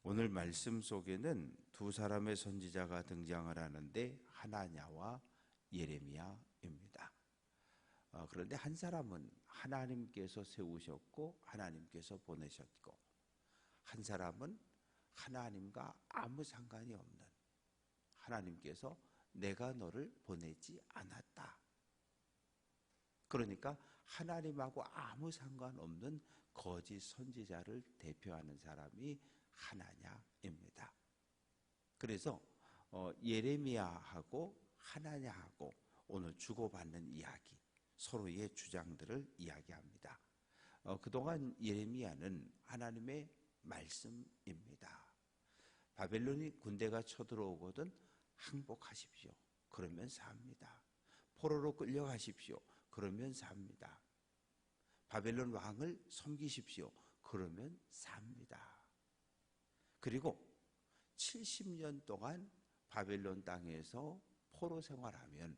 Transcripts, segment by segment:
오늘 말씀 속에는 두 사람의 선지자가 등장을 하는데 하나냐와 예레미야입니다. 그런데 한 사람은 하나님께서 세우셨고 하나님께서 보내셨고, 한 사람은 하나님과 아무 상관이 없는, 하나님께서 내가 너를 보내지 않았다, 그러니까 하나님하고 아무 상관없는 거짓 선지자를 대표하는 사람이 하나냐입니다. 그래서 예레미야하고 하나냐하고 오늘 주고받는 이야기, 서로의 주장들을 이야기합니다. 그동안 예레미야는 하나님의 말씀입니다. 바벨론이 군대가 쳐들어오거든 항복하십시오, 그러면 삽니다. 포로로 끌려가십시오, 그러면 삽니다. 바벨론 왕을 섬기십시오, 그러면 삽니다. 그리고 70년 동안 바벨론 땅에서 포로 생활하면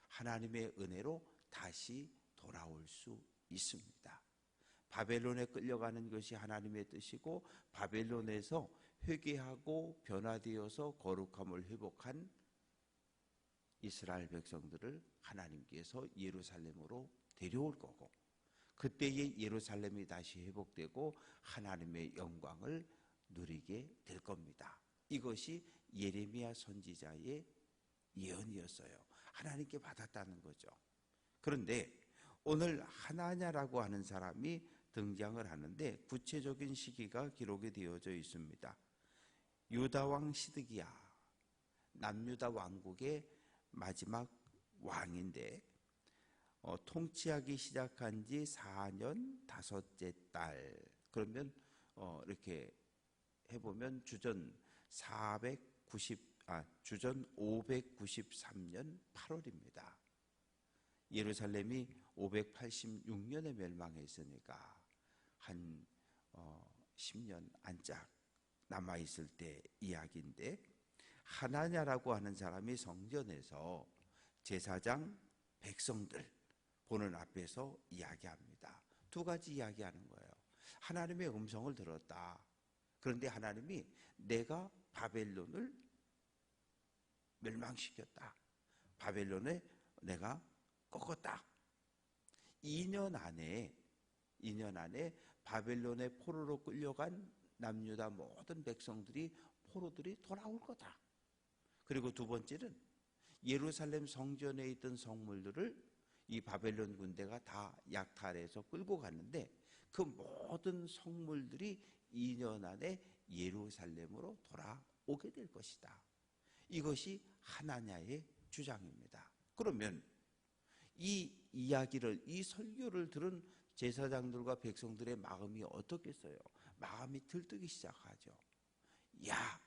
하나님의 은혜로 다시 돌아올 수 있습니다. 바벨론에 끌려가는 것이 하나님의 뜻이고, 바벨론에서 회개하고 변화되어서 거룩함을 회복한 이스라엘 백성들을 하나님께서 예루살렘으로 데려올 거고, 그때의 예루살렘이 다시 회복되고 하나님의 영광을 누리게 될 겁니다. 이것이 예레미야 선지자의 예언이었어요. 하나님께 받았다는 거죠. 그런데 오늘 하나냐라고 하는 사람이 등장을 하는데 구체적인 시기가 기록이 되어져 있습니다. 유다왕 시드기야, 남유다 왕국의 마지막 왕인데 통치하기 시작한 지 4년 5째 달, 그러면 이렇게 해보면 주전 593년 8월입니다. 예루살렘이 586년에 멸망했으니까 한 10년 안짝 남아있을 때 이야기인데, 하나냐라고 하는 사람이 성전에서 제사장 백성들 보는 앞에서 이야기합니다. 두 가지 이야기하는 거예요. 하나님의 음성을 들었다. 그런데 하나님이 내가 바벨론을 멸망시켰다, 바벨론에 내가 꺾었다. 2년 안에 바벨론의 포로로 끌려간 남유다 모든 백성들이, 포로들이 돌아올 거다. 그리고 두 번째는 예루살렘 성전에 있던 성물들을 이 바벨론 군대가 다 약탈해서 끌고 갔는데, 그 모든 성물들이 2년 안에 예루살렘으로 돌아오게 될 것이다. 이것이 하나냐의 주장입니다. 그러면 이 이야기를, 이 설교를 들은 제사장들과 백성들의 마음이 어떻겠어요? 마음이 들뜨기 시작하죠. 야,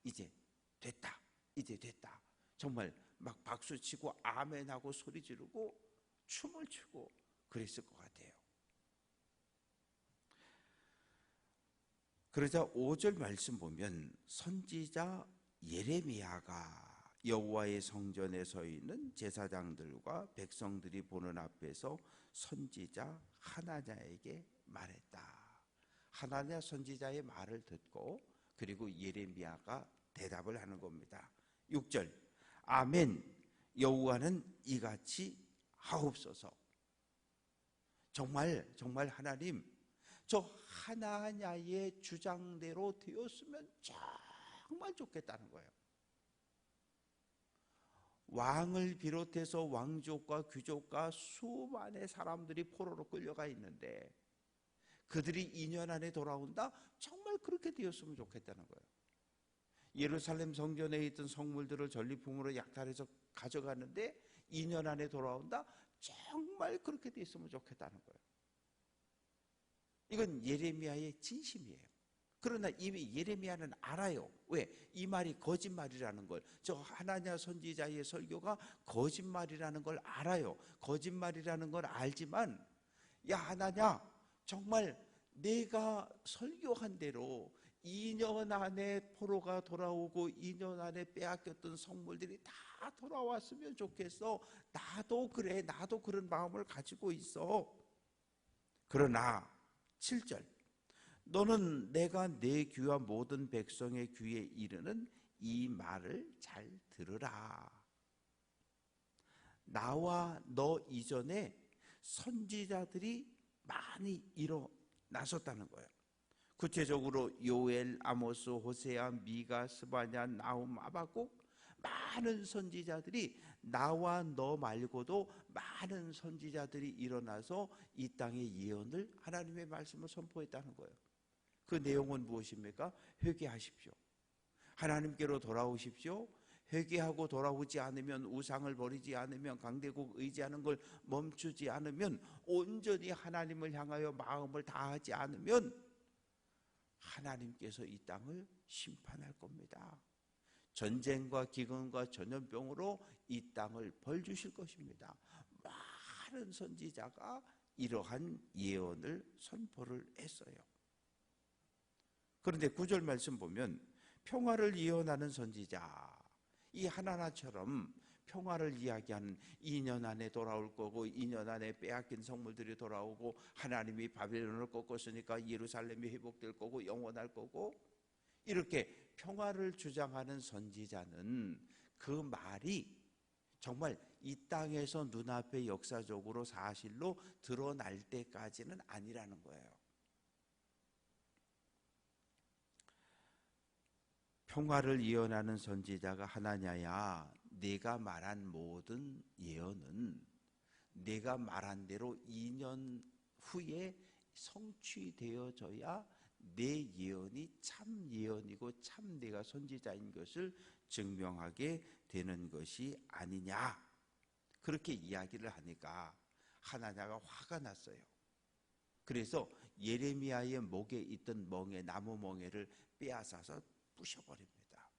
이제 됐다, 이제 됐다. 정말 막 박수치고 아멘하고 소리 지르고 춤을 추고 그랬을 것 같아요. 그러자 5절 말씀 보면 선지자 예레미야가 여호와의 성전에 서 있는 제사장들과 백성들이 보는 앞에서 선지자 하나냐에게 말했다. 하나냐 선지자의 말을 듣고 그리고 예레미야가 대답을 하는 겁니다. 6절, 아멘, 여호와는 이같이 하옵소서. 정말 하나님, 저 하나냐의 주장대로 되었으면 정말 좋겠다는 거예요. 왕을 비롯해서 왕족과 귀족과 수많은 사람들이 포로로 끌려가 있는데 그들이 2년 안에 돌아온다? 정말 그렇게 되었으면 좋겠다는 거예요. 예루살렘 성전에 있던 성물들을 전리품으로 약탈해서 가져가는데 2년 안에 돌아온다? 정말 그렇게 되었으면 좋겠다는 거예요. 이건 예레미야의 진심이에요. 그러나 이미 예레미야는 알아요. 왜? 이 말이 거짓말이라는 걸, 저 하나냐 선지자의 설교가 거짓말이라는 걸 알아요. 거짓말이라는 걸 알지만, 야 하나냐, 정말 내가 설교한 대로 2년 안에 포로가 돌아오고 2년 안에 빼앗겼던 성물들이 다 돌아왔으면 좋겠어. 나도 그래, 나도 그런 마음을 가지고 있어. 그러나 7절, 너는 내가 내 귀와 모든 백성의 귀에 이르는 이 말을 잘 들으라. 나와 너 이전에 선지자들이 많이 일어나섰다는 거예요. 구체적으로 요엘, 아모스, 호세아, 미가, 스바냐, 나훔, 아바국, 많은 선지자들이, 나와 너 말고도 많은 선지자들이 일어나서 이 땅의 예언을, 하나님의 말씀을 선포했다는 거예요. 그 내용은 무엇입니까? 회개하십시오. 하나님께로 돌아오십시오. 회개하고 돌아오지 않으면, 우상을 버리지 않으면, 강대국 의지하는 걸 멈추지 않으면, 온전히 하나님을 향하여 마음을 다하지 않으면 하나님께서 이 땅을 심판할 겁니다. 전쟁과 기근과 전염병으로 이 땅을 벌주실 것입니다. 많은 선지자가 이러한 예언을 선포를 했어요. 그런데 9절 말씀 보면 평화를 예언하는 선지자, 이 하나나처럼 평화를 이야기하는, 2년 안에 돌아올 거고 2년 안에 빼앗긴 성물들이 돌아오고 하나님이 바벨론을 꺾었으니까 예루살렘이 회복될 거고 영원할 거고, 이렇게 평화를 주장하는 선지자는 그 말이 정말 이 땅에서 눈앞에 역사적으로 사실로 드러날 때까지는 아니라는 거예요. 평화를 예언하는 선지자가 하나냐야, 내가 말한 모든 예언은 내가 말한 대로 2년 후에 성취되어져야 내 예언이 참 예언이고 참 내가 선지자인 것을 증명하게 되는 것이 아니냐, 그렇게 이야기를 하니까 하나냐가 화가 났어요. 그래서 예레미야의 목에 있던 멍에, 나무 멍에를 빼앗아서 부셔버립니다.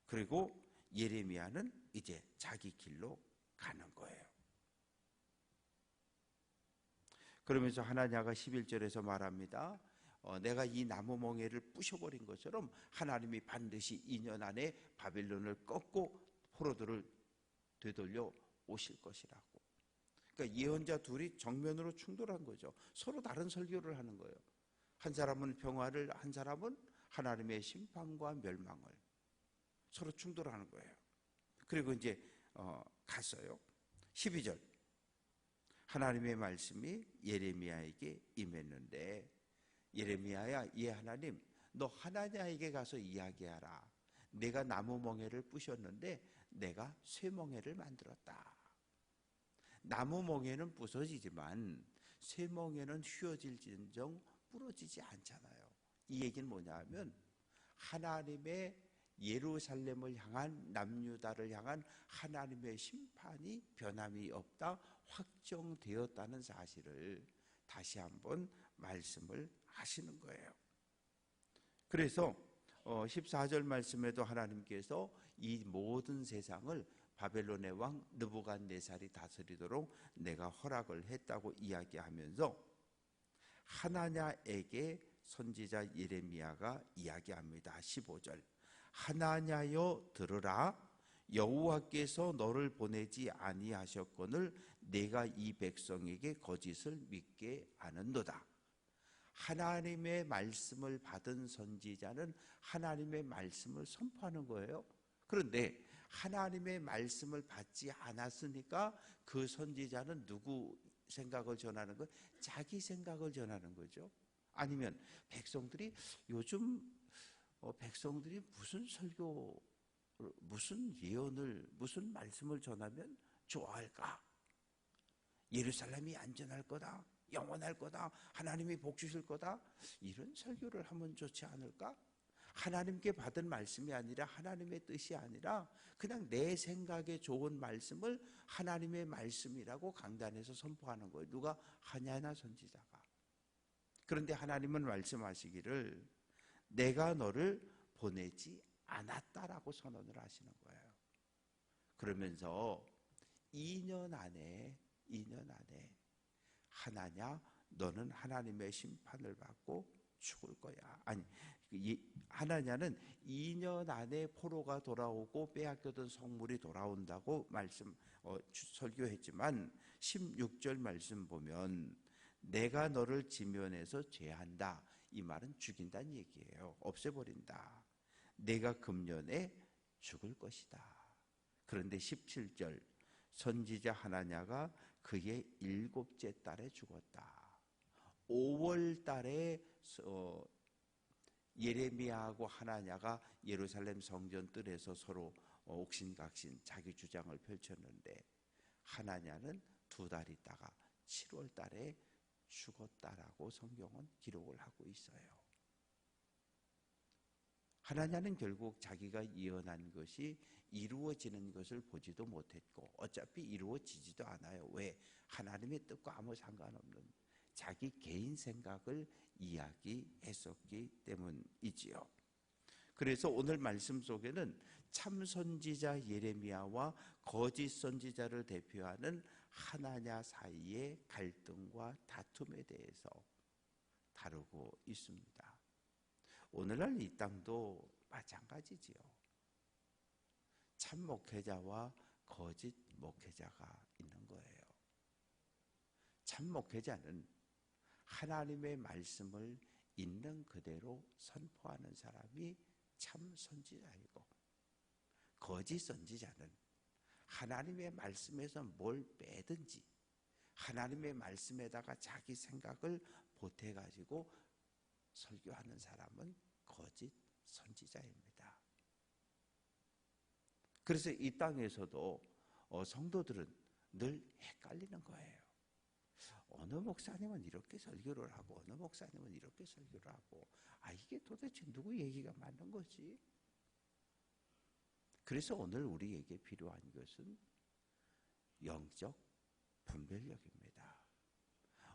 그리고 예레미야는 이제 자기 길로 가는 거예요. 그러면서 하나냐가 11절에서 말합니다. 내가 이 나무 멍에를 부셔버린 것처럼 하나님이 반드시 2년 안에 바벨론을 꺾고 포로들을 되돌려 오실 것이라고. 그러니까 예언자 둘이 정면으로 충돌한 거죠. 서로 다른 설교를 하는 거예요. 한 사람은 평화를, 한 사람은 하나님의 심판과 멸망을, 서로 충돌하는 거예요. 그리고 이제 갔어요. 12절, 하나님의 말씀이 예레미야에게 임했는데, 예레미야야, 예 하나님, 너 하나냐에게 가서 이야기하라. 내가 나무 멍에를 부셨는데 내가 쇠멍에를 만들었다. 나무 멍에는 부서지지만 쇠멍에는 휘어질진정 부러지지 않잖아요. 이 얘기는 뭐냐 하면, 하나님의 예루살렘을 향한, 남유다를 향한 하나님의 심판이 변함이 없다, 확정되었다는 사실을 다시 한번 말씀을 하시는 거예요. 그래서 14절 말씀에도 하나님께서 이 모든 세상을 바벨론의 왕 느부갓네살이 다스리도록 내가 허락을 했다고 이야기하면서 하나냐에게 선지자 예레미야가 이야기합니다. 15절, 하나냐여 들으라. 여호와께서 너를 보내지 아니하셨거늘 내가 이 백성에게 거짓을 믿게 하는도다. 하나님의 말씀을 받은 선지자는 하나님의 말씀을 선포하는 거예요. 그런데 하나님의 말씀을 받지 않았으니까 그 선지자는 누구 생각을 전하는 거예요? 자기 생각을 전하는 거죠. 아니면 백성들이, 요즘 백성들이 무슨 설교, 무슨 예언을, 무슨 말씀을 전하면 좋아할까? 예루살렘이 안전할 거다, 영원할 거다, 하나님이 복 주실 거다, 이런 설교를 하면 좋지 않을까? 하나님께 받은 말씀이 아니라, 하나님의 뜻이 아니라 그냥 내 생각에 좋은 말씀을 하나님의 말씀이라고 강단에서 선포하는 거예요. 누가? 하냐나 선지자가. 그런데 하나님은 말씀하시기를 내가 너를 보내지 않았다라고 선언을 하시는 거예요. 그러면서 2년 안에 하나냐, 너는 하나님의 심판을 받고 죽을 거야. 아니, 하나냐는 2년 안에 포로가 돌아오고 빼앗겨던 성물이 돌아온다고 설교했지만 16절 말씀 보면 내가 너를 지면에서 제한다. 이 말은 죽인다는 얘기예요. 없애버린다. 내가 금년에 죽을 것이다. 그런데 17절 선지자 하나냐가 그의 7째 달에 죽었다. 5월 달에 예레미야하고 하나냐가 예루살렘 성전 뜰에서 서로 옥신각신 자기 주장을 펼쳤는데 하나냐는 2달 있다가 7월 달에 죽었다라고 성경은 기록을 하고 있어요. 하나냐는 결국 자기가 예언한 것이 이루어지는 것을 보지도 못했고 어차피 이루어지지도 않아요. 왜? 하나님의 뜻과 아무 상관없는 자기 개인 생각을 이야기했었기 때문이지요. 그래서 오늘 말씀 속에는 참 선지자 예레미야와 거짓 선지자를 대표하는 하나냐 사이의 갈등과 다툼에 대해서 다루고 있습니다. 오늘날 이 땅도 마찬가지지요. 참 목회자와 거짓 목회자가 있는 거예요. 참 목회자는 하나님의 말씀을 있는 그대로 선포하는 사람이 참 선지자이고, 거짓 선지자는 하나님의 말씀에서 뭘 빼든지 하나님의 말씀에다가 자기 생각을 보태가지고 설교하는 사람은 거짓 선지자입니다. 그래서 이 땅에서도 성도들은 늘 헷갈리는 거예요. 어느 목사님은 이렇게 설교를 하고 어느 목사님은 이렇게 설교를 하고 이게 도대체 누구 얘기가 맞는 거지? 그래서 오늘 우리에게 필요한 것은 영적 분별력입니다.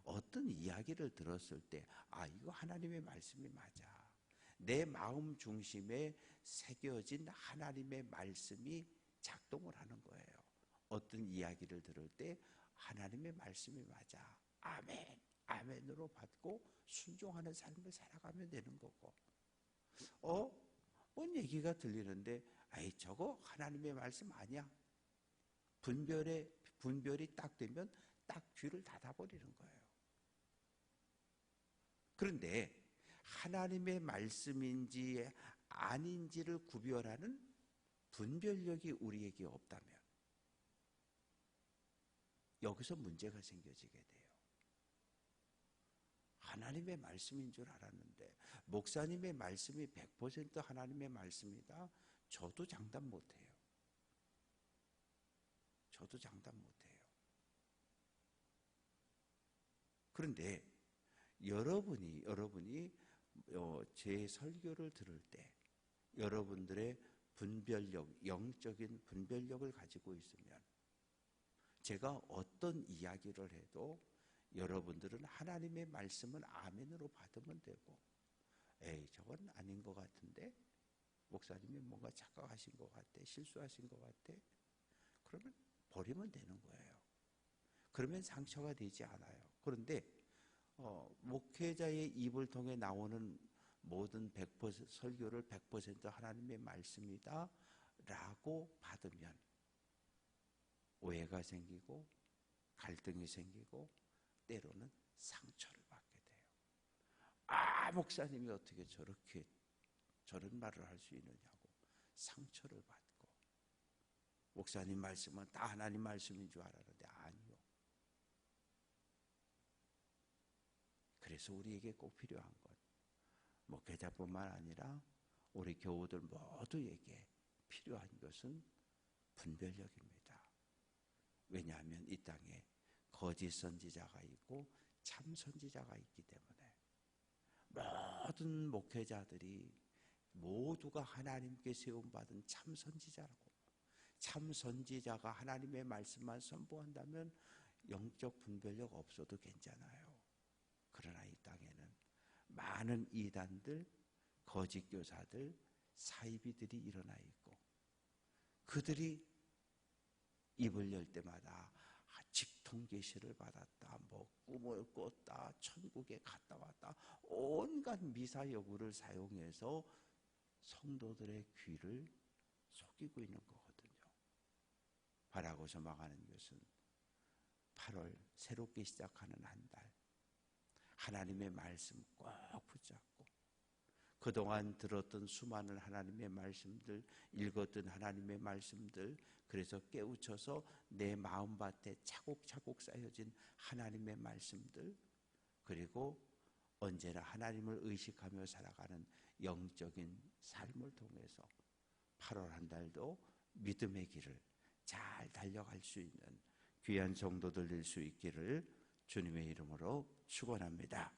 어떤 이야기를 들었을 때 이거 하나님의 말씀이 맞아. 내 마음 중심에 새겨진 하나님의 말씀이 작동을 하는 거예요. 어떤 이야기를 들을 때 하나님의 말씀이 맞아. 아멘, 아멘으로 받고 순종하는 삶을 살아가면 되는 거고, 뭔 얘기가 들리는데 저거 하나님의 말씀 아니야. 분별이 딱 되면 딱 귀를 닫아버리는 거예요. 그런데 하나님의 말씀인지 아닌지를 구별하는 분별력이 우리에게 없다면 여기서 문제가 생겨지게 돼요. 하나님의 말씀인 줄 알았는데 목사님의 말씀이 100% 하나님의 말씀이다. 저도 장담 못해요. 저도 장담 못해요. 그런데 여러분이 제 설교를 들을 때 여러분들의 분별력, 영적인 분별력을 가지고 있으면 제가 어떤 이야기를 해도 여러분들은 하나님의 말씀은 아멘으로 받으면 되고, 저건 아닌 것 같은데 목사님이 뭔가 착각하신 것 같아, 실수하신 것 같아, 그러면 버리면 되는 거예요. 그러면 상처가 되지 않아요. 그런데 목회자의 입을 통해 나오는 모든 100% 설교를 100% 하나님의 말씀이다 라고 받으면 오해가 생기고 갈등이 생기고 때로는 상처를 받게 돼요. 목사님이 어떻게 저런 말을 할 수 있느냐고 상처를 받고, 목사님 말씀은 다 하나님 말씀인 줄 알았는데 아니요. 그래서 우리에게 꼭 필요한 것, 목회자뿐만 아니라 우리 교우들 모두에게 필요한 것은 분별력입니다. 왜냐하면 이 땅에 거짓 선지자가 있고 참 선지자가 있기 때문에 모든 목회자들이 모두가 하나님께 세움받은 참 선지자라고, 참 선지자가 하나님의 말씀만 선포한다면 영적 분별력 없어도 괜찮아요. 그러나 이 땅에는 많은 이단들, 거짓 교사들, 사이비들이 일어나 있고, 그들이 입을 열 때마다 직통 계시를 받았다, 꿈을 꿨다, 천국에 갔다 왔다, 온갖 미사여구를 사용해서 성도들의 귀를 속이고 있는 거거든요. 바라고 소망하는 것은 8월 새롭게 시작하는 한 달, 하나님의 말씀 꼭 붙잡고 그동안 들었던 수많은 하나님의 말씀들, 읽었던 하나님의 말씀들, 그래서 깨우쳐서 내 마음밭에 차곡차곡 쌓여진 하나님의 말씀들, 그리고 언제나 하나님을 의식하며 살아가는 영적인 삶을 통해서 8월 한 달도 믿음의 길을 잘 달려갈 수 있는 귀한 성도들 될 수 있기를 주님의 이름으로 축원합니다.